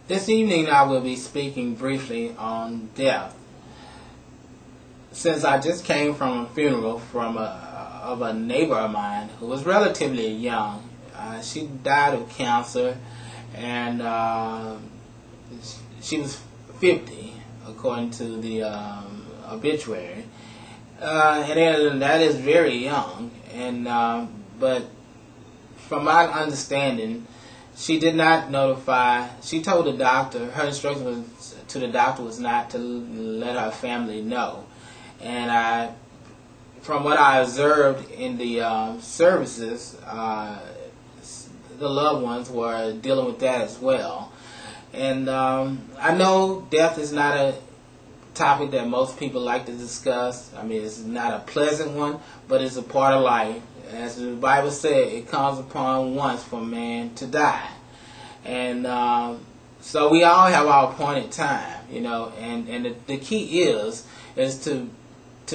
This evening I will be speaking briefly on death. Since I just came from a funeral of a neighbor of mine who was relatively young. She died of cancer, and she was 50, according to the obituary. And that is very young. And but from my understanding, she did not notify. She told the doctor. Her instruction to the doctor was not to let her family know. And from what I observed in the services, the loved ones were dealing with that as well. And I know death is not a topic that most people like to discuss. I mean, it's not a pleasant one, but it's a part of life. As the Bible said, it comes upon once for man to die. And so we all have our appointed time, and the key is to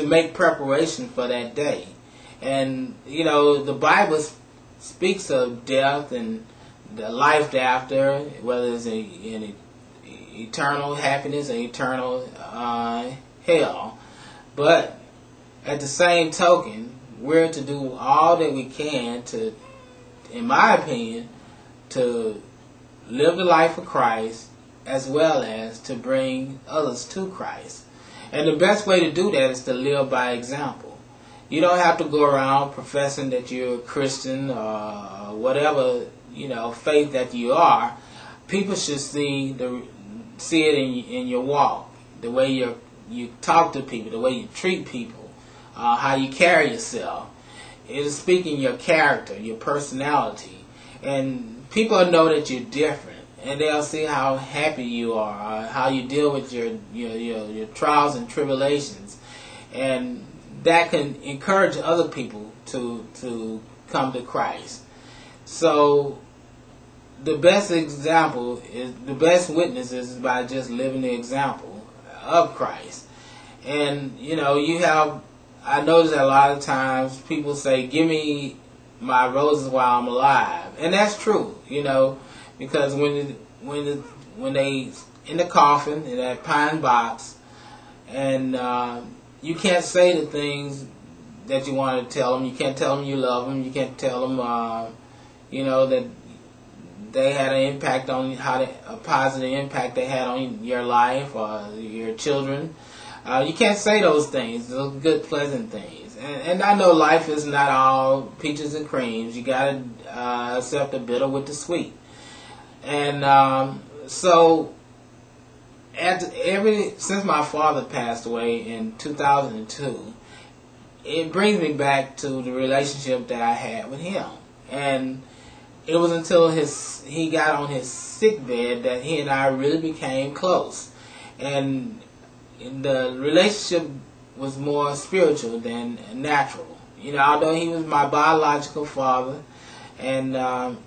make preparation for that day. And, the Bible speaks of death and the life after, whether it's in eternal happiness or eternal hell. But at the same token, we're to do all that we can to, in my opinion, to live the life of Christ as well as to bring others to Christ. And the best way to do that is to live by example. You don't have to go around professing that you're a Christian or whatever, faith that you are. People should see it in your walk, the way you talk to people, the way you treat people, how you carry yourself. It is speaking your character, your personality, and people know that you're different, and they'll see how happy you are, how you deal with your trials and tribulations, and that can encourage other people to come to Christ. So the best example is, the best witness is by just living the example of Christ. And I notice that a lot of times people say, "Give me my roses while I'm alive," and that's true, because when they in the coffin in that pine box, and you can't say the things that you want to tell them. You can't tell them you love them. You can't tell them, that they had an impact on a positive impact they had on your life or your children. You can't say those things, those good, pleasant things. And I know life is not all peaches and creams. You got to accept the bitter with the sweet. And so, since my father passed away in 2002, it brings me back to the relationship that I had with him. And it was until he got on his sick bed that he and I really became close. And the relationship was more spiritual than natural. Although he was my biological father, and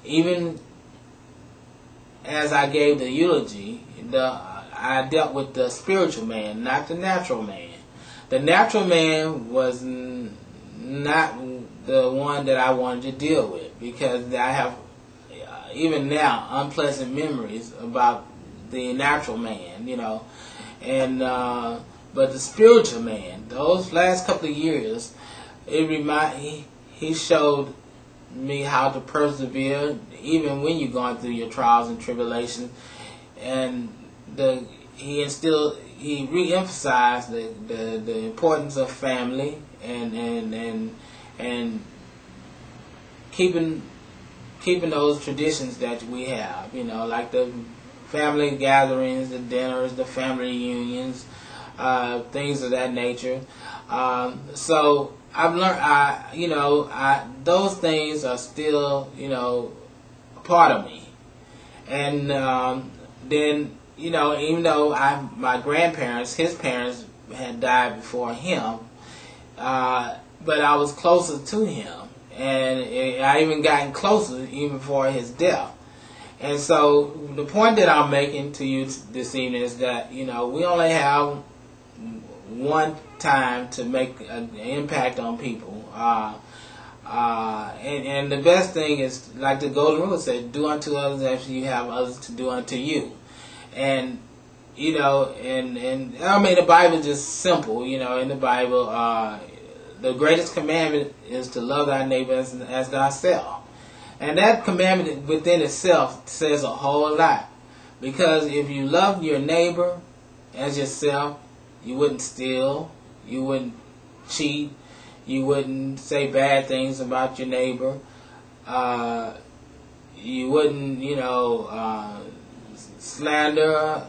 even as I gave the eulogy, I dealt with the spiritual man, not the natural man. The natural man was not the one that I wanted to deal with, because I have, even now, unpleasant memories about the natural man, and but the spiritual man, those last couple of years, he showed me how to persevere even when you're going through your trials and tribulations, and he re-emphasized the importance of family and keeping those traditions that we have, like the family gatherings, the dinners, the family reunions, things of that nature. So I've learned, those things are still, a part of me. And then, even though my grandparents, his parents had died before him, but I was closer to him. And I even gotten closer even before his death. And so the point that I'm making to you this evening is that, we only have one time to make an impact on people. And the best thing is, like the Golden Rule said, do unto others as you have others to do unto you. And and I mean, the Bible is just simple. In the Bible, the greatest commandment is to love thy neighbor as thyself. And that commandment within itself says a whole lot. Because if you love your neighbor as yourself, you wouldn't steal, you wouldn't cheat, you wouldn't say bad things about your neighbor, you wouldn't, slander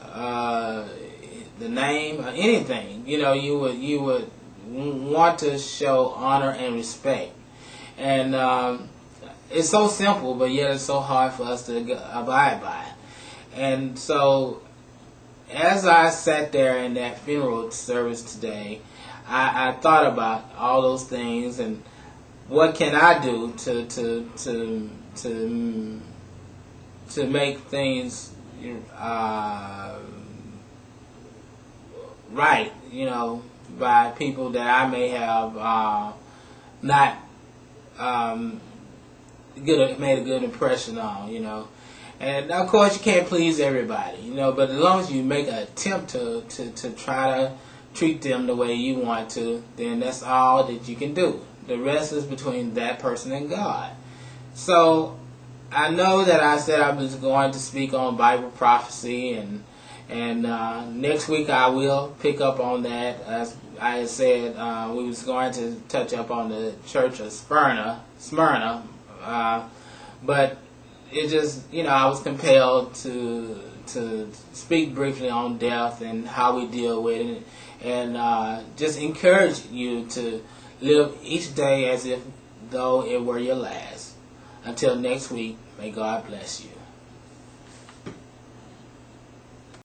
the name or anything. You would want to show honor and respect. And it's so simple, but yet it's so hard for us to abide by it. And so, as I sat there in that funeral service today, I thought about all those things and what can I do to make things right, by people that I may have not made a good impression on, And of course you can't please everybody, but as long as you make an attempt to try to treat them the way you want to, then that's all that you can do. The rest is between that person and God. So I know that I said I was going to speak on Bible prophecy, and next week I will pick up on that. As I had said, we was going to touch up on the church of Smyrna, but it just, I was compelled to speak briefly on death and how we deal with it, and just encourage you to live each day as if though it were your last. Until next week, may God bless you.